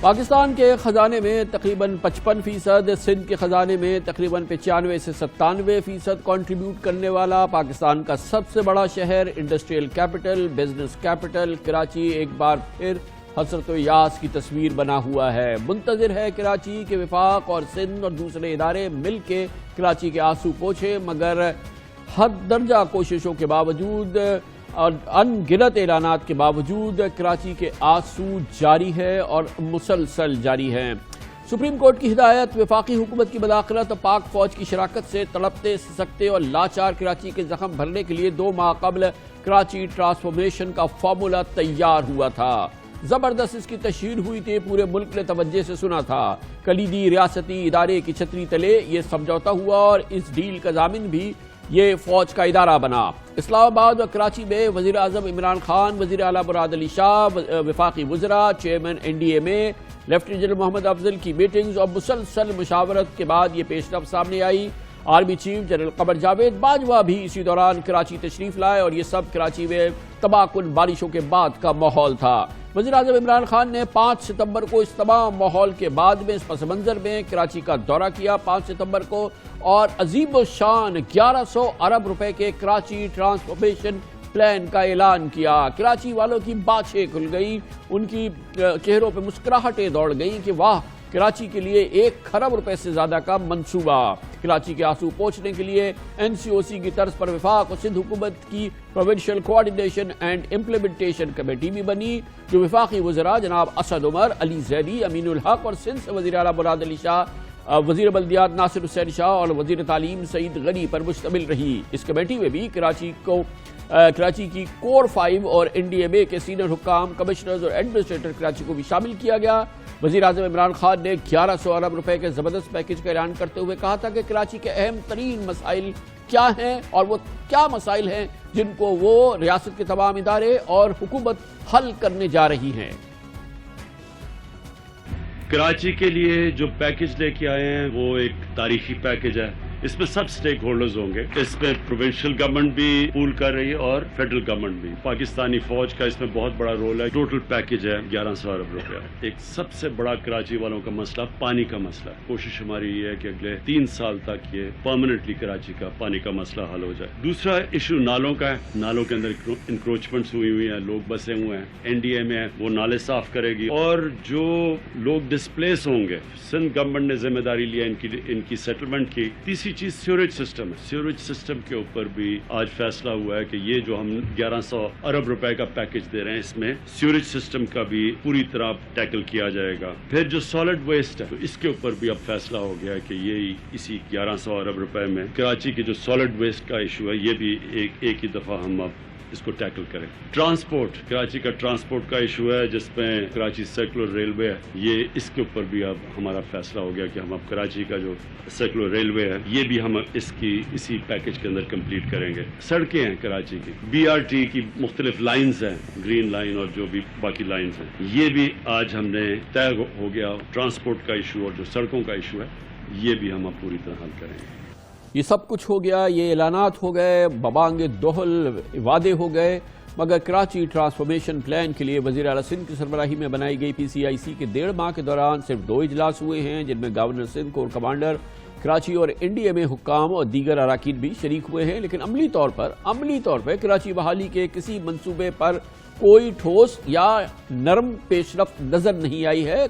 پاکستان کے خزانے میں تقریباً 55%، سندھ کے خزانے میں تقریباً 95 سے 97% کنٹریبیوٹ کرنے والا پاکستان کا سب سے بڑا شہر، industrial capital, business capital Karachi ایک بار پھر حسرت و یاس کی تصویر بنا ہوا ہے۔ منتظر ہے کراچی کے وفاق اور سندھ اور دوسرے ادارے مل کے کراچی کے آنسو پوچھیں، مگر حد درجہ کوششوں کے باوجود اور ان گنت اعلانات کے باوجود کراچی کے آنسو جاری ہے اور مسلسل جاری ہیں۔ سپریم کورٹ کی ہدایت، وفاقی حکومت کی مداخلت اور پاک فوج کی شراکت سے تڑپتے، سسکتے اور لاچار کراچی کے زخم بھرنے کے لیے 2 ماہ قبل کراچی ٹرانسفارمیشن کا فارمولا تیار ہوا تھا۔ زبردست اس کی تشہیر ہوئی تھی، پورے ملک نے توجہ سے سنا تھا۔ کلیدی ریاستی ادارے کی چھتری تلے یہ سمجھوتا ہوا اور اس ڈیل کا ضامن بھی یہ فوج کا ادارہ بنا۔ اسلام آباد اور کراچی میں وزیر اعظم عمران خان، وزیر اعلیٰ مراد علی شاہ، وفاقی وزراء، چیئرمین NDMA میں لیفٹیننٹ جنرل محمد افضل کی میٹنگز اور مسلسل مشاورت کے بعد یہ پیشرفت سامنے آئی۔ Army chief general Qamar Javed Bajwa بھی اسی دوران کراچی تشریف لائے اور یہ سب کراچی میں تباہ کن بارشوں کے بعد کا ماحول تھا۔ وزیر اعظم عمران خان نے 5 ستمبر کو اس تمام ماحول کے بعد میں اس پس منظر میں کراچی کا دورہ کیا 5 ستمبر کو، اور عظیم الشان 1100 ارب روپے کے کراچی ٹرانسفارمیشن پلان کا اعلان کیا۔ کراچی والوں کی باتیں کھل گئی، ان کی چہروں پہ مسکراہٹیں دوڑ گئیں کہ واہ، کراچی کے لیے 1 کھرب روپے سے زیادہ کا منصوبہ۔ کراچی کے آنسو پوچھنے کے لیے NCOC کی طرز پر وفاق اور سندھ حکومت کی provincial coordination and implementation committee بھی بنی، جو وفاقی وزراء جناب اسد عمر، علی زیدی، امین الحق اور سندھ سے وزیر اعلیٰ مراد علی شاہ، وزیر بلدیات ناصر حسین شاہ اور وزیر تعلیم سعید غنی پر مشتمل رہی۔ اس کمیٹی میں بھی کراچی کی کور 5 اور NDMA کے سینئر حکام، کمشنرز اور ایڈمنسٹریٹر کراچی کو بھی شامل کیا گیا۔ وزیر اعظم عمران خان نے 1100 ارب روپے کے زبردست پیکج کا اعلان کرتے ہوئے کہا تھا کہ کراچی کے اہم ترین مسائل کیا ہیں اور وہ کیا مسائل ہیں جن کو وہ ریاست کے تمام ادارے اور حکومت حل کرنے جا رہی ہیں۔ کراچی کے لیے جو پیکج لے کے آئے ہیں وہ ایک تاریخی پیکج ہے، اس میں سب سٹیک ہولڈرز ہوں گے، اس میں پروونشل گورنمنٹ بھی پول کر رہی ہے اور فیڈرل گورنمنٹ بھی، پاکستانی فوج کا اس میں بہت بڑا رول ہے۔ ٹوٹل پیکج ہے 1100 ارب روپے۔ ایک سب سے بڑا کراچی والوں کا مسئلہ پانی کا مسئلہ، کوشش ہماری یہ ہے کہ اگلے 3 سال تک یہ پرماننٹلی کراچی کا پانی کا مسئلہ حل ہو جائے۔ دوسرا ایشو نالوں کا ہے، نالوں کے اندر انکروچمنٹس ہوئی ہیں، لوگ بسے ہوئے ہیں، NDMA ہے وہ نالے صاف کرے گی، اور جو لوگ ڈسپلیس ہوں گے سندھ گورنمنٹ نے ذمہ داری لیا ان کی سیٹلمنٹ کی۔ تیسری چیز سیوریج سسٹم ہے، سیوریج سسٹم کے اوپر بھی آج فیصلہ ہوا ہے کہ یہ جو ہم 1100 ارب روپے کا پیکج دے رہے ہیں اس میں سیوریج سسٹم کا بھی پوری طرح ٹیکل کیا جائے گا۔ پھر جو سالڈ ویسٹ ہے تو اس کے اوپر بھی اب فیصلہ ہو گیا ہے کہ یہ اسی 1100 ارب روپے میں کراچی کے جو سالڈ ویسٹ کا ایشو ہے یہ بھی ایک ہی دفعہ ہم اب اس کو ٹیکل کریں۔ ٹرانسپورٹ، کراچی کا ٹرانسپورٹ کا ایشو ہے جس میں کراچی سرکولر ریلوے ہے، یہ اس کے اوپر بھی اب ہمارا فیصلہ ہو گیا کہ ہم اب کراچی کا جو سرکولر ریلوے ہے یہ بھی ہم اسی پیکج کے اندر کمپلیٹ کریں گے۔ سڑکیں ہیں کراچی کی، BRT کی مختلف لائنز ہیں، گرین لائن اور جو بھی باقی لائنز ہیں، یہ بھی آج ہم نے طے ہو گیا۔ ٹرانسپورٹ کا ایشو اور جو سڑکوں کا ایشو ہے یہ بھی ہم اب پوری طرح حل کریں گے۔ یہ سب کچھ ہو گیا، یہ اعلانات ہو گئے، ببانگ دوہل وعدے ہو گئے، مگر کراچی ٹرانسفارمیشن پلان کے لیے وزیر اعلیٰ سندھ کی سربراہی میں بنائی گئی PCIC کے 1.5 ماہ کے دوران صرف 2 اجلاس ہوئے ہیں، جن میں governor Sindh, corps commander Karachi اور NDMA حکام اور دیگر اراکین بھی شریک ہوئے ہیں، لیکن عملی طور پر کراچی بحالی کے کسی منصوبے پر کوئی ٹھوس یا نرم پیشرفت نظر نہیں آئی ہے۔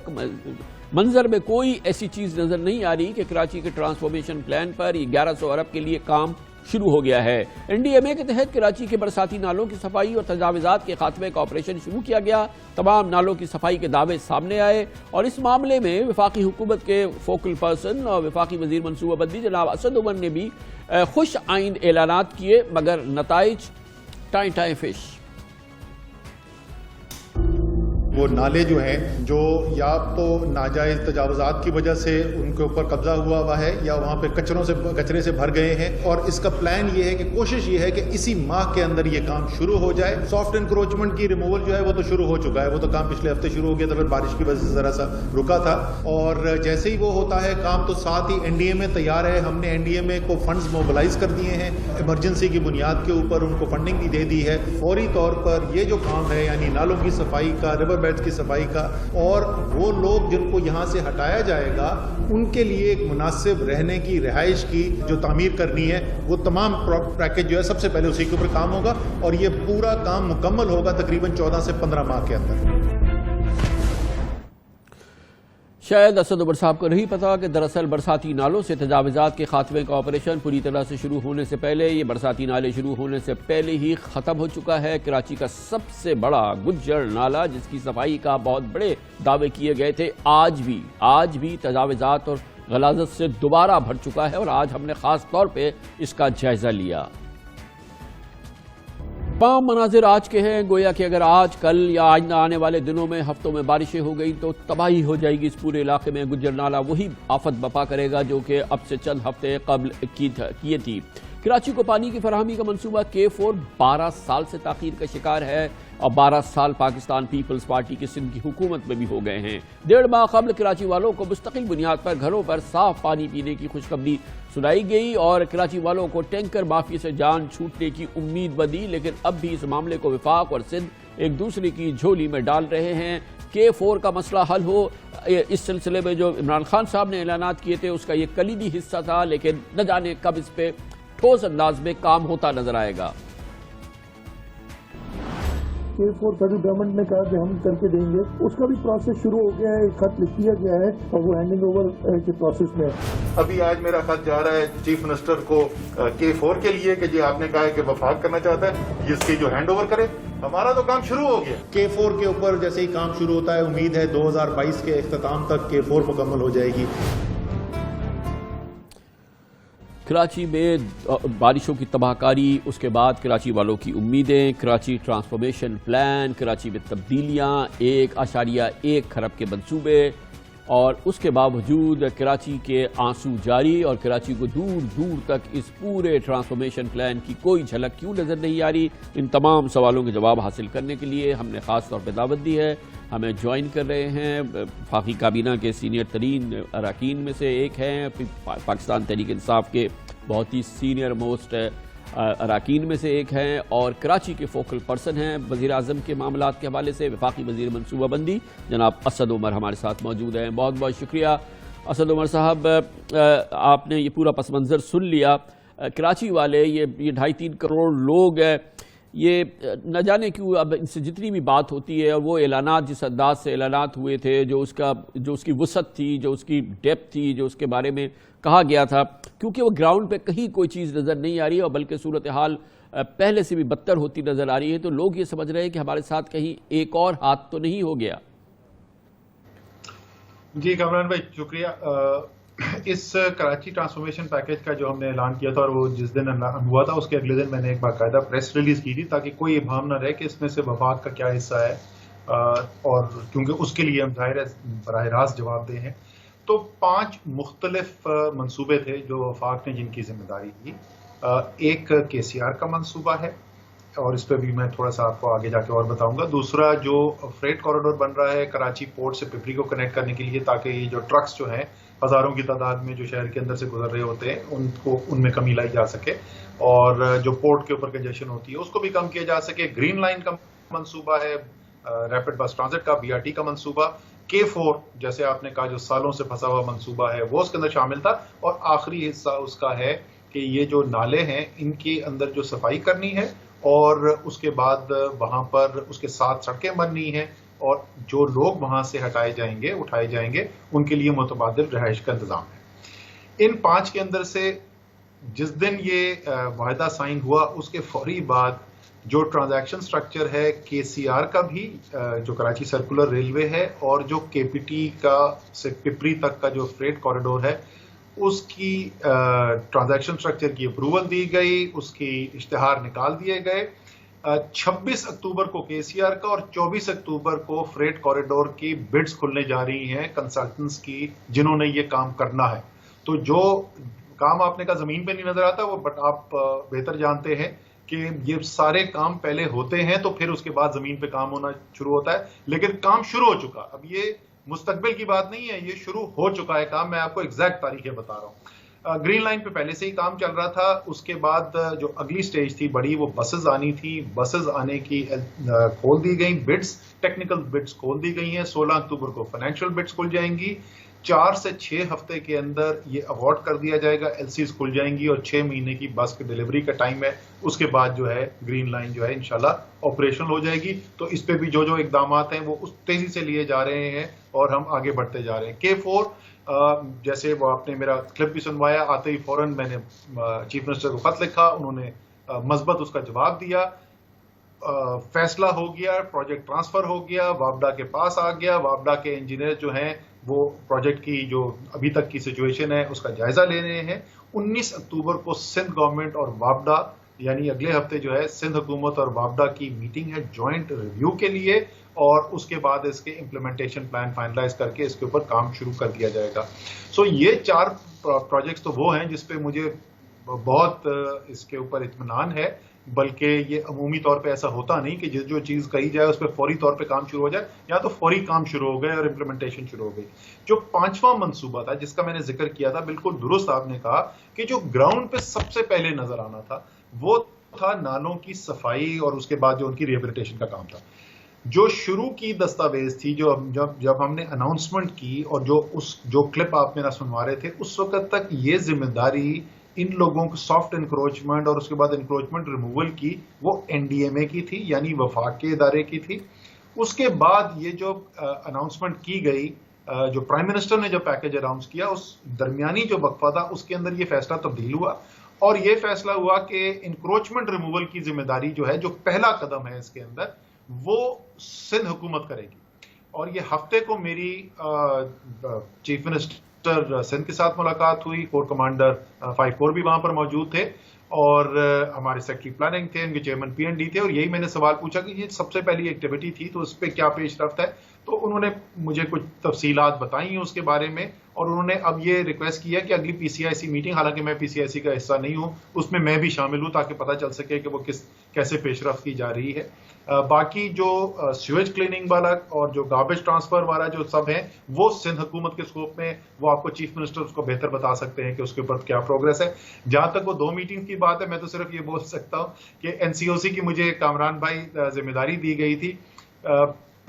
منظر میں کوئی ایسی چیز نظر نہیں آ رہی کہ کراچی کے ٹرانسفارمیشن پلان پر یہ 1100 ارب کے لیے کام شروع ہو گیا ہے۔ NDMA کے تحت کراچی کے برساتی نالوں کی صفائی اور تجاوزات کے خاتمے کا آپریشن شروع کیا گیا۔ تمام نالوں کی صفائی کے دعوے سامنے آئے اور اس معاملے میں وفاقی حکومت کے فوکل پرسن اور وفاقی وزیر منصوبہ بندی جناب اسد عمر نے بھی خوش آئند اعلانات کیے، مگر نتائج ٹائیں فش۔ وہ نالے جو ہیں جو یا تو ناجائز تجاوزات کی وجہ سے ان کے اوپر قبضہ ہوا ہے یا وہاں پہ کچرے سے بھر گئے ہیں، اور اس کا پلان یہ ہے کہ کوشش یہ ہے کہ اسی ماہ کے اندر یہ کام شروع ہو جائے۔ سافٹ انکروچمنٹ کی ریموول جو ہے وہ تو شروع ہو چکا ہے، وہ تو کام پچھلے ہفتے شروع ہو گیا تھا، پھر بارش کی وجہ سے ذرا سا رکا تھا، اور جیسے ہی وہ ہوتا ہے کام تو ساتھ ہی NDMA تیار ہے۔ ہم نے NDMA کو فنڈز موبلائز کر دیے ہیں، ایمرجنسی کی بنیاد کے اوپر ان کو فنڈنگ بھی دے دی ہے۔ فوری طور پر یہ جو کام ہے یعنی نالوں کی صفائی کا، ریور بیڈز کی صفائی کا، اور وہ لوگ جن کو یہاں سے ہٹایا جائے گا ان کے لیے ایک مناسب رہنے کی، رہائش کی جو تعمیر کرنی ہے، وہ تمام پیکج جو ہے سب سے پہلے اسی کے اوپر کام ہوگا، اور یہ پورا کام مکمل ہوگا تقریباً 14 سے 15 ماہ کے اندر۔ شاید اسد عمر صاحب کو نہیں پتا کہ دراصل برساتی نالوں سے تجاوزات کے خاتمے کا آپریشن پوری طرح سے شروع ہونے سے پہلے، یہ برساتی نالے شروع ہونے سے پہلے ہی ختم ہو چکا ہے۔ کراچی کا سب سے بڑا گجر نالہ جس کی صفائی کا بہت بڑے دعوے کیے گئے تھے، آج بھی تجاوزات اور غلاظت سے دوبارہ بھر چکا ہے، اور آج ہم نے خاص طور پہ اس کا جائزہ لیا۔ تمام مناظر آج کے ہیں، گویا کہ اگر آج کل یا آئندہ آنے والے دنوں میں ہفتوں میں بارشیں ہو گئی تو تباہی ہو جائے گی اس پورے علاقے میں۔ گجر نالہ وہی آفت بپا کرے گا جو کہ اب سے چند ہفتے قبل کیے تھی۔ کراچی کو پانی کی فراہمی کا منصوبہ K4 12 سال سے تاخیر کا شکار ہے، اور 12 سال پاکستان پیپلز پارٹی کی سندھ کی حکومت میں بھی ہو گئے ہیں۔ 1.5 ماہ قبل کراچی والوں کو مستقل بنیاد پر گھروں پر صاف پانی پینے کی خوشخبری سنائی گئی، اور کراچی والوں کو ٹینکر مافیا سے جان چھوٹنے کی امید بندھی، لیکن اب بھی اس معاملے کو وفاق اور سندھ ایک دوسرے کی جھولی میں ڈال رہے ہیں۔ K4 کا مسئلہ حل ہو، اس سلسلے میں جو عمران خان صاحب نے اعلانات کیے تھے اس کا یہ کلیدی حصہ تھا، لیکن نہ جانے کب اس پہ ٹھوس انداز میں کام ہوتا نظر آئے گا۔ K4 فیڈرل گورنمنٹ نے کہا کہ ہم کر کے دیں گے، اس کا بھی پروسیس شروع ہو گیا ہے، خط لکھ دیا گیا ہے اور وہ ہینڈنگ اوور کے پروسیس میں ہے۔ ابھی آج میرا خط جا رہا ہے چیف منسٹر کو K4 کے لیے کہ جی آپ نے کہا ہے کہ وفاق کرنا چاہتا ہے، اس کی جو ہینڈ اوور کرے۔ ہمارا تو کام شروع ہو گیا۔ K4 کے اوپر جیسے ہی کام شروع ہوتا ہے، امید ہے 2022 کے اختتام تک K4 مکمل ہو جائے گی۔ کراچی میں بارشوں کی تباہ کاری، اس کے بعد کراچی والوں کی امیدیں، کراچی ٹرانسفارمیشن پلان، کراچی میں تبدیلیاں، 1.1 کھرب کے منصوبے، اور اس کے باوجود کراچی کے آنسو جاری، اور کراچی کو دور دور تک اس پورے ٹرانسفارمیشن پلان کی کوئی جھلک کیوں نظر نہیں آ رہی؟ ان تمام سوالوں کے جواب حاصل کرنے کے لیے ہم نے خاص طور پہ دعوت دی ہے۔ ہمیں جوائن کر رہے ہیں وفاقی کابینہ کے سینئر ترین اراکین میں سے ایک ہیں، پاکستان تحریک انصاف کے بہت ہی سینئر موسٹ اراکین میں سے ایک ہیں، اور کراچی کے فوکل پرسن ہیں وزیر اعظم کے معاملات کے حوالے سے، وفاقی وزیر منصوبہ بندی جناب اسد عمر ہمارے ساتھ موجود ہیں۔ بہت بہت شکریہ اسد عمر صاحب، آپ نے یہ پورا پس منظر سن لیا۔ کراچی والے یہ 2.5-3 کروڑ لوگ ہیں، یہ نہ جانے کیوں اب ان سے جتنی بھی بات ہوتی ہے، اور وہ اعلانات جس انداز سے اعلانات ہوئے تھے، جو اس کی وسعت تھی، جو اس کی ڈیپتھ تھی، جو اس کے بارے میں کہا گیا تھا، کیونکہ وہ گراؤنڈ پہ کہیں کوئی چیز نظر نہیں آ رہی ہے، اور بلکہ صورتحال پہلے سے بھی بدتر ہوتی نظر آ رہی ہے، تو لوگ یہ سمجھ رہے ہیں کہ ہمارے ساتھ کہیں ایک اور ہاتھ تو نہیں ہو گیا۔ جی کامران بھائی شکریہ۔ اس کراچی ٹرانسفارمیشن پیکج کا جو ہم نے اعلان کیا تھا، اور وہ جس دن اعلان ہوا تھا اس کے اگلے دن میں نے ایک باقاعدہ پریس ریلیز کی تھی، تاکہ کوئی ابہام نہ رہے کہ اس میں سے وفاق کا کیا حصہ ہے، اور کیونکہ اس کے لیے ہم ظاہر ہے براہ راست جواب دہ ہیں۔ تو 5 مختلف منصوبے تھے جو وفاق نے جن کی ذمہ داری کی۔ ایک KCR کا منصوبہ ہے، اور اس پہ بھی میں تھوڑا سا آپ کو آگے جا کے اور بتاؤں گا۔ دوسرا جو فریٹ کوریڈور بن رہا ہے کراچی پورٹ سے پپری کو کنیکٹ کرنے کے لیے، تاکہ یہ جو ٹرکس جو ہیں ہزاروں کی تعداد میں جو شہر کے اندر سے گزر رہے ہوتے ہیں ان میں کمی لائی جا سکے، اور جو پورٹ کے اوپر کنجیشن ہوتی ہے اس کو بھی کم کیا جا سکے۔ گرین لائن کا منصوبہ ہے، ریپڈ بس ٹرانزٹ کا، BRT کا منصوبہ۔ K4 جیسے آپ نے کہا جو سالوں سے پھنسا ہوا منصوبہ ہے وہ اس کے اندر شامل تھا، اور آخری حصہ اس کا ہے کہ یہ جو نالے ہیں ان کے اندر جو صفائی کرنی ہے، اور اس کے بعد وہاں پر اس کے ساتھ سڑکیں بننی ہیں، اور جو لوگ وہاں سے ہٹائے جائیں گے، اٹھائے جائیں گے، ان کے لیے متبادل رہائش کا انتظام ہے۔ ان 5 کے اندر سے جس دن یہ معاہدہ سائن ہوا اس کے فوری بعد جو ٹرانزیکشن سٹرکچر ہے KCR کا بھی، جو کراچی سرکولر ریلوے ہے، اور جو KPT کا سے پپری تک کا جو فریٹ کوریڈور ہے، اس کی ٹرانزیکشن سٹرکچر کی اپروول دی گئی، اس کی اشتہار نکال دیے گئے۔ 26 اکتوبر کو KCR کا، اور 24 اکتوبر کو فریٹ کوریڈور کی بڈز کھلنے جا رہی ہیں کنسلٹنٹس کی جنہوں نے یہ کام کرنا ہے۔ تو جو کام آپ نے کہا زمین پہ نہیں نظر آتا، وہ بٹ آپ بہتر جانتے ہیں کہ یہ سارے کام پہلے ہوتے ہیں تو پھر اس کے بعد زمین پہ کام ہونا شروع ہوتا ہے، لیکن کام شروع ہو چکا۔ اب یہ مستقبل کی بات نہیں ہے، یہ شروع ہو چکا ہے کام، میں آپ کو ایگزیکٹ تاریخیں بتا رہا ہوں۔ گرین لائن پہ پہلے سے ہی کام چل رہا تھا. اس کے بعد جو اگلی سٹیج تھی بڑی وہ بسز آنی تھی. بسز آنے کی کھول دی گئی بڈس, ٹیکنیکل بڈس کھول دی گئی ہیں. 16 اکتوبر کو فائنینشیل بڈس کھل جائیں گی. 4 سے 6 ہفتے کے اندر یہ اوارڈ کر دیا جائے گا, ایل سیز کھل جائیں گی اور 6 مہینے کی بس کی ڈلیوری کا ٹائم ہے. اس کے بعد جو ہے گرین لائن جو ہے انشاءاللہ آپریشنل ہو جائے گی. تو اس پہ بھی جو اقدامات ہیں وہ اس تیزی سے لیے جا رہے ہیں اور ہم آگے بڑھتے جا رہے ہیں. K4 جیسے وہ آپ نے میرا کلپ بھی سنوایا, آتے ہی فوراً میں نے چیف منسٹر کو خط لکھا, انہوں نے مثبت اس کا جواب دیا. فیصلہ ہو گیا, پروجیکٹ ٹرانسفر ہو گیا, وابڈا کے پاس آ گیا. وابڈا کے انجینئر جو ہیں وہ پروجیکٹ کی جو ابھی تک کی سچویشن ہے اس کا جائزہ لے رہے ہیں. 19 اکتوبر کو سندھ گورنمنٹ اور وابڈا یعنی اگلے ہفتے جو ہے سندھ حکومت اور وابڈا کی میٹنگ ہے جوائنٹ ریویو کے لیے, اور اس کے بعد اس کے امپلیمنٹیشن پلان فائنلائز کر کے اس کے اوپر کام شروع کر دیا جائے گا. سو یہ 4 پروجیکٹس تو وہ ہیں جس پہ مجھے بہت اس کے اوپر اطمینان ہے, بلکہ یہ عمومی طور پہ ایسا ہوتا نہیں کہ جو چیز کہی جائے اس پہ فوری طور پہ کام شروع ہو جائے. یا تو فوری کام شروع ہو گئے اور امپلیمنٹیشن شروع ہو گئی. جو 5واں منصوبہ تھا جس کا میں نے ذکر کیا تھا, بالکل درست آپ نے کہا کہ جو گراؤنڈ پہ سب سے پہلے نظر آنا تھا وہ تھا نالوں کی صفائی اور اس کے بعد جو ان کی ریہیبلیٹیشن کا کام تھا. جو شروع کی دستاویز تھی, جب ہم نے اناؤنسمنٹ کی اور جو کلپ آپ میرا سنوا رہے تھے, اس وقت تک یہ ذمہ داری ان لوگوں کو سافٹ انکروچمنٹ اور اس کے بعد انکروچمنٹ ریموول کی وہ NDMA کی تھی, یعنی وفاق کے ادارے کی تھی. اس کے بعد یہ جو اناؤنسمنٹ کی گئی, جو پرائم منسٹر نے جو پیکج اناؤنس کیا, اس درمیانی جو وقفہ تھا اس کے اندر یہ فیصلہ تبدیل ہوا اور یہ فیصلہ ہوا کہ انکروچمنٹ ریموول کی ذمہ داری جو ہے, جو پہلا قدم ہے اس کے اندر, وہ سندھ حکومت کرے گی. اور یہ ہفتے کو میری چیف منسٹر سندھ کے ساتھ ملاقات ہوئی. کور کمانڈر 5 کور بھی وہاں پر موجود تھے اور ہمارے سیکٹری پلاننگ تھے, ان کے چیئرمین PND تھے, اور یہی میں نے سوال پوچھا کہ یہ سب سے پہلی ایکٹیویٹی تھی تو اس پہ کیا پیش رفت ہے. تو انہوں نے مجھے کچھ تفصیلات بتائی ہیں اس کے بارے میں, اور انہوں نے اب یہ ریکویسٹ کیا کہ اگلی PCIC میٹنگ, حالانکہ میں PCIC کا حصہ نہیں ہوں, اس میں بھی شامل ہوں تاکہ پتہ چل سکے کہ وہ کیسے پیش رفت کی جا رہی ہے. باقی جو سیویج کلیننگ والا اور جو گاربیج ٹرانسفر والا جو سب ہیں وہ سندھ حکومت کے اسکوپ میں, وہ آپ کو چیف منسٹر اس کو بہتر بتا سکتے ہیں کہ اس کے اوپر کیا پروگریس ہے. جہاں تک وہ 2 میٹنگ کی بات ہے, میں تو صرف یہ بول سکتا ہوں کہ NCOC کی مجھے کامران بھائی ذمہ داری دی گئی تھی.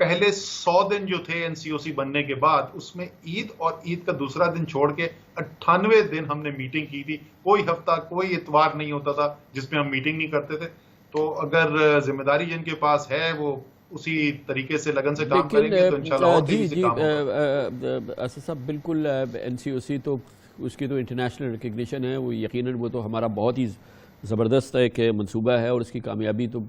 پہلے 100 دن جو تھے NCOC بننے کے بعد, اس میں عید اور عید کا دوسرا دن چھوڑ کے 98 دن ہم نے میٹنگ کی تھی. کوئی ہفتہ, کوئی اتوار نہیں ہوتا تھا جس میں ہم میٹنگ نہیں کرتے تھے. تو اگر ذمہ داری جن کے پاس ہے وہ اسی طریقے سے لگن سے کام کریں گے تو انشاءاللہ اور تیزی سے کام ہوگا. اسد صاحب بالکل NCOC تو اس کی تو انٹرنیشنل ریکگنیشن ہے, وہ یقیناً وہ تو ہمارا بہت ہی زبردست ایک منصوبہ ہے اور اس کی کامیابی تو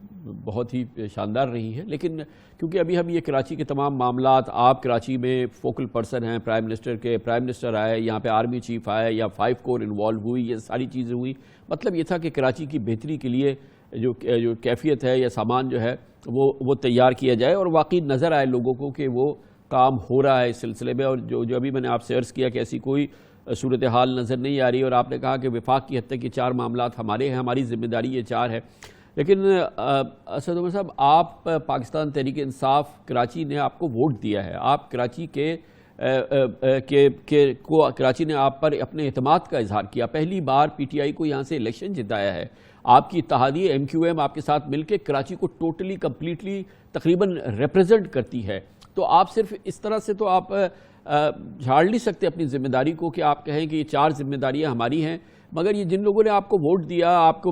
بہت ہی شاندار رہی ہے. لیکن کیونکہ ابھی ہم یہ کراچی کے تمام معاملات, آپ کراچی میں فوکل پرسن ہیں پرائم منسٹر کے, پرائم منسٹر آئے, یہاں پہ آرمی چیف آئے, یا 5 کور انوالو ہوئی, یہ ساری چیزیں ہوئی. مطلب یہ تھا کہ کراچی کی بہتری کے لیے جو کیفیت ہے یا سامان جو ہے وہ تیار کیا جائے, اور واقعی نظر آئے لوگوں کو کہ وہ کام ہو رہا ہے اس سلسلے میں. اور جو ابھی میں نے آپ سے عرض کیا کہ ایسی کوئی صورتحال نظر نہیں آ رہی, اور آپ نے کہا کہ وفاق کی حد تک یہ 4 معاملات ہمارے ہیں, ہماری ذمہ داری یہ 4 ہے. لیکن اسد عمر صاحب, آپ پاکستان تحریک انصاف کراچی نے آپ کو ووٹ دیا ہے, آپ کراچی کراچی نے آپ پر اپنے اعتماد کا اظہار کیا, پہلی بار PTI کو یہاں سے الیکشن جتایا ہے, آپ کی اتحادی MQM آپ کے ساتھ مل کے کراچی کو ٹوٹلی کمپلیٹلی تقریباً ریپرزنٹ کرتی ہے. تو آپ صرف اس طرح سے تو آپ جھاڑ نہیں سکتے اپنی ذمہ داری کو کہ آپ کہیں کہ یہ 4 ذمہ داریاں ہماری ہیں, مگر یہ جن لوگوں نے آپ کو ووٹ دیا, آپ کو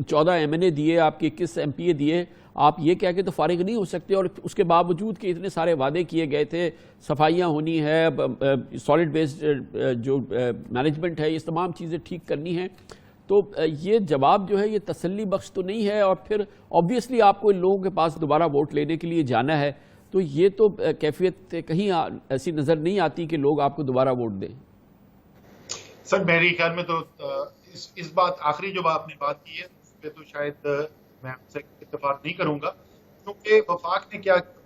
14 MNA دیے, آپ کے 21 MPA دیے, آپ یہ کہہ کے تو فارغ نہیں ہو سکتے. اور اس کے باوجود کہ اتنے سارے وعدے کیے گئے تھے, صفائیاں ہونی ہے, سالڈ ویسٹ جو مینجمنٹ ہے, یہ تمام چیزیں ٹھیک کرنی ہیں, تو یہ جواب جو ہے یہ تسلی بخش تو نہیں ہے. اور پھر آبویسلی آپ کو ان لوگوں کے پاس دوبارہ ووٹ لینے کے لیے جانا ہے, تو یہ تو کیفیت کہیں ایسی نظر نہیں آتی کہ لوگ آپ کو دوبارہ ووٹ دیں. سر میرے خیال میں تو اس بات آخری جو آپ نے بات کی ہے اس پہ تو شاید میں آپ سے اتفاق نہیں کروں گا, کیونکہ وفاق نے کیا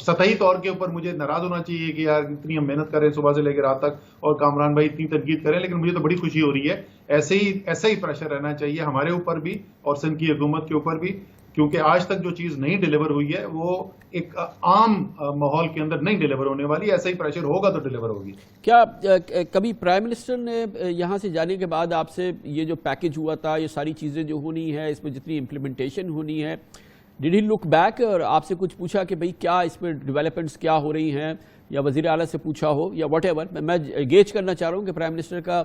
سطحی طور کے اوپر مجھے ناراض ہونا چاہیے کہ یار اتنی ہم محنت کریں صبح سے لے کے رات تک اور کامران بھائی اتنی تنقید کریں, لیکن مجھے تو بڑی خوشی ہو رہی ہے. ایسا ہی پریشر رہنا چاہیے ہمارے اوپر بھی اور سندھ کی حکومت کے اوپر بھی, کیونکہ آج تک جو چیز نہیں ڈیلیور ہوئی ہے وہ ایک عام ماحول کے اندر نہیں ڈیلیور ہونے والی. ایسا ہی پریشر ہوگا تو ڈیلیور ہوگی. کیا کبھی پرائم منسٹر نے یہاں سے جانے کے بعد آپ سے یہ جو پیکج ہوا تھا, یہ ساری چیزیں جو ہونی ہے, اس میں جتنی امپلیمنٹیشن ہونی ہے, ڈیڈ ہی لک بیک اور آپ سے کچھ پوچھا کہ بھئی کیا اس میں ڈیولپمنٹس کیا ہو رہی ہیں, یا وزیر اعلیٰ سے پوچھا ہو یا واٹ ایور؟ میں گیج کرنا چاہ رہا ہوں کہ پرائم منسٹر کا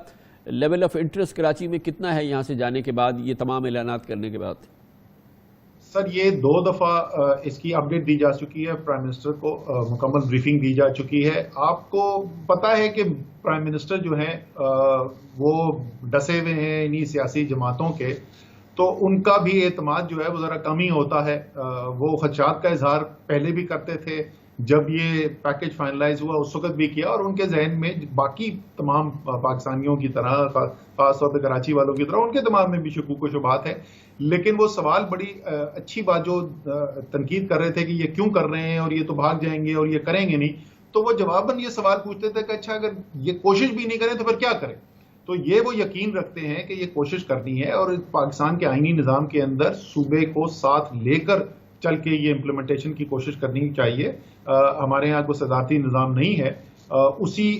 لیول آف انٹرسٹ کراچی میں کتنا ہے یہاں سے جانے کے بعد, یہ تمام اعلانات کرنے کے بعد. سر یہ 2 دفعہ اس کی اپڈیٹ دی جا چکی ہے, پرائم منسٹر کو مکمل بریفنگ دی جا چکی ہے. آپ کو پتا ہے کہ پرائم منسٹر جو ہیں وہ ڈسے ہوئے ہیں انہی سیاسی جماعتوں کے, تو ان کا بھی اعتماد جو ہے وہ ذرا کم ہی ہوتا ہے. وہ خدشات کا اظہار پہلے بھی کرتے تھے, جب یہ پیکج فائنلائز ہوا اس وقت بھی کیا, اور ان کے ذہن میں باقی تمام پاکستانیوں کی طرح, خاص طور پہ کراچی والوں کی طرح, ان کے دماغ میں بھی شکوک و شبہات ہیں. لیکن وہ سوال بڑی اچھی بات جو تنقید کر رہے تھے کہ یہ کیوں کر رہے ہیں اور یہ تو بھاگ جائیں گے اور یہ کریں گے نہیں, تو وہ جواباً یہ سوال پوچھتے تھے کہ اچھا اگر یہ کوشش بھی نہیں کریں تو پھر کیا کریں. تو یہ وہ یقین رکھتے ہیں کہ یہ کوشش کرنی ہے, اور پاکستان کے آئینی نظام کے اندر صوبے کو ساتھ لے کر چل کے یہ امپلیمنٹیشن کی کوشش کرنی چاہیے. ہمارے یہاں کوئی صدارتی نظام نہیں ہے, اسی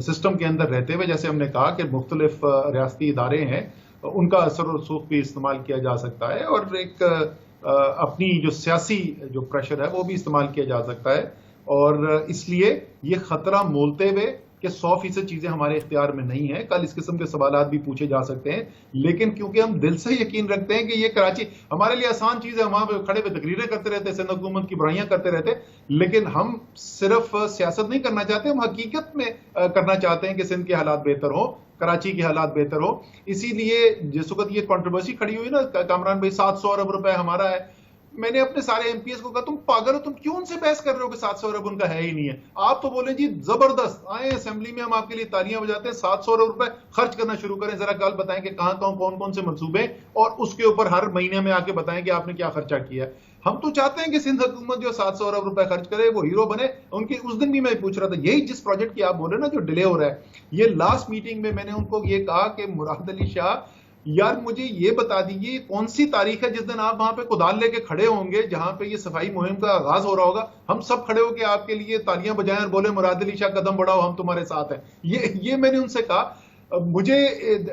سسٹم کے اندر رہتے ہوئے جیسے ہم نے کہا کہ مختلف ریاستی ادارے ہیں, ان کا اثر و رسوخ بھی استعمال کیا جا سکتا ہے, اور ایک اپنی جو سیاسی جو پریشر ہے وہ بھی استعمال کیا جا سکتا ہے. اور اس لیے یہ خطرہ مولتے ہوئے کہ 100% چیزیں ہمارے اختیار میں نہیں ہیں, کل اس قسم کے سوالات بھی پوچھے جا سکتے ہیں, لیکن کیونکہ ہم دل سے یقین رکھتے ہیں کہ یہ کراچی ہمارے لیے آسان چیز ہے, ہم وہاں پہ کھڑے ہوئے تقریریں کرتے رہتے, سندھ حکومت کی برائیاں کرتے رہتے, لیکن ہم صرف سیاست نہیں کرنا چاہتے, ہم حقیقت میں کرنا چاہتے ہیں کہ سندھ کے حالات بہتر ہوں, کراچی کے حالات بہتر ہوں. اسی لیے جس وقت یہ کنٹروورسی کھڑی ہوئی نا کامران بھائی 700 ارب روپے ہمارا ہے, میں نے اپنے سارے ایم پی ایس کو کہا تم پاگل ہو, تم کیوں ان سے بحث کر رہے ہو کہ 700 ارب ان کا ہے ہی نہیں ہے. آپ تو بولیں جی زبردست آئیں اسمبلی میں, ہم آپ کے لیے تالیاں بجاتے ہیں, 700 ارب روپے خرچ کرنا شروع کریں, ذرا کل بتائیں کہ کہاں کون کون سے منصوبے, اور اس کے اوپر ہر مہینے میں آ کے بتائیں کہ آپ نے کیا خرچہ کیا ہے. ہم تو چاہتے ہیں کہ سندھ حکومت جو 700 ارب روپے خرچ کرے وہ ہیرو بنے. ان کی اس دن بھی میں پوچھ رہا تھا, یہی جس پروجیکٹ کی آپ بول رہے ہیں نا جو ڈیلے ہو رہا ہے, یہ لاسٹ میٹنگ میں نے ان کو یہ کہا کہ مراد علی شاہ یار مجھے یہ بتا دیجیے کون سی تاریخ ہے جس دن آپ وہاں پہ کدال لے کے کھڑے ہوں گے جہاں پہ یہ صفائی مہم کا آغاز ہو رہا ہوگا, ہم سب کھڑے ہو کے آپ کے لیے تالیاں بجائیں اور بولے مراد علی شاہ قدم بڑھاؤ ہم تمہارے ساتھ ہیں. یہ میں نے ان سے کہا. مجھے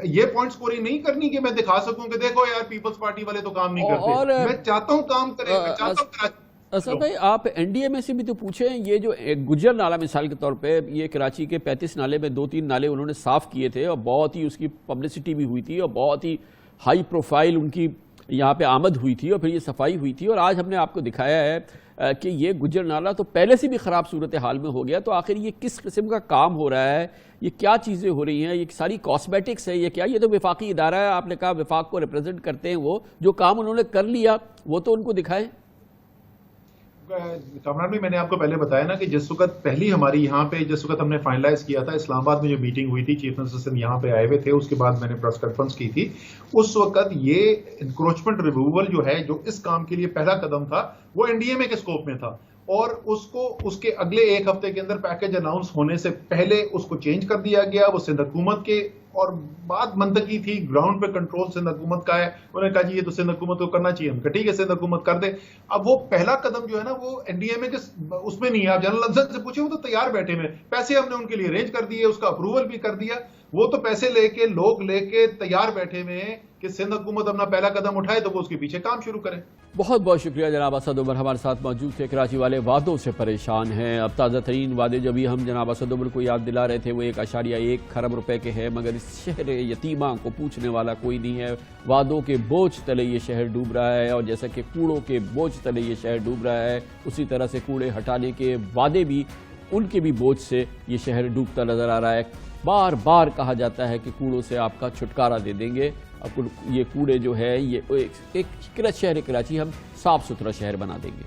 یہ پوائنٹس پوری نہیں کرنی کہ میں دکھا سکوں کہ دیکھو یار پیپلز پارٹی والے تو کام نہیں کرتے, میں چاہتا ہوں کام کریں, میں چاہتا ہوں. اسد بھائی آپ این ڈی اے میں سے بھی تو پوچھیں, یہ جو گجر نالہ مثال کے طور پہ, یہ کراچی کے 35 نالے میں 2-3 نالے انہوں نے صاف کیے تھے, اور بہت ہی اس کی پبلسٹی بھی ہوئی تھی, اور بہت ہی ہائی پروفائل ان کی یہاں پہ آمد ہوئی تھی, اور پھر یہ صفائی ہوئی تھی. اور آج ہم نے آپ کو دکھایا ہے کہ یہ گجر نالہ تو پہلے سے بھی خراب صورتحال میں ہو گیا. تو آخر یہ کس قسم کا کام ہو رہا ہے, یہ کیا چیزیں ہو رہی ہیں, یہ ساری کاسمیٹکس ہے, یہ کیا, یہ تو وفاقی ادارہ ہے, آپ نے کہا وفاق کو ریپرزینٹ کرتے ہیں, وہ جو کام انہوں نے کر لیا وہ تو ان کو دکھائیں. کامران بھی میں نے آپ کو پہلے بتایا نا کہ جس وقت پہلی ہماری یہاں پہ جس وقت ہم نے فائنلائز کیا تھا اسلام آباد میں جو میٹنگ ہوئی تھی, چیف منسٹر سے یہاں پہ آئے ہوئے تھے, اس کے بعد میں نے پریس کانفرنس کی تھی, اس وقت یہ انکروچمنٹ ریموول جو ہے جو اس کام کے لیے پہلا قدم تھا وہ این ڈی ایم اے کے اسکوپ میں تھا, اور اس کو اس کے اگلے ایک ہفتے کے اندر پیکج اناؤنس ہونے سے پہلے اس کو چینج کر دیا گیا. وہ سندھ حکومت کے, اور بات منطقی تھی, گراؤنڈ پہ کنٹرول سندھ حکومت کا ہے, انہوں نے کہا جی یہ تو سندھ حکومت کو کرنا چاہیے, ہم کہا ٹھیک ہے سندھ حکومت کر دے. اب وہ پہلا قدم جو ہے نا وہ این ڈی ایم اے کے اس میں نہیں ہے, آپ جنرل افسر سے پوچھیں وہ تو تیار بیٹھے ہوئے, پیسے ہم نے ان کے لیے ارینج کر دیے, اس کا اپروول بھی کر دیا, وہ تو پیسے لے کے لوگ لے کے تیار بیٹھے ہوئے ہیں کہ سندھ حکومت اپنا پہلا قدم اٹھائے تو وہ اس کے پیچھے کام شروع کریں. بہت بہت شکریہ جناب اسد عمر ہمارے ساتھ موجود تھے. کراچی والے وعدوں سے پریشان ہیں. اب تازہ ترین وعدے جو بھی ہم جناب اسد عمر کو یاد دلا رہے تھے وہ 1.1 خرب روپے کے ہیں, مگر اس شہر یتیمہ کو پوچھنے والا کوئی نہیں ہے. وعدوں کے بوجھ تلے یہ شہر ڈوب رہا ہے, اور جیسا کہ کوڑوں کے بوجھ تلے یہ شہر ڈوب رہا ہے, اسی طرح سے کوڑے ہٹانے کے وعدے بھی ان کے بھی بوجھ سے یہ شہر ڈوبتا نظر آ رہا ہے. بار بار کہا جاتا ہے کہ کوڑوں سے آپ کا چھٹکارا دے دیں گے, اب یہ کوڑے جو ہے یہ ایک شہر کراچی ہم صاف ستھرا شہر بنا دیں گے.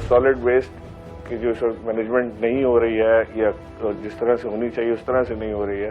سالڈ ویسٹ کی جو مینجمنٹ نہیں ہو رہی ہے یا جس طرح سے ہونی چاہیے اس طرح سے نہیں ہو رہی ہے,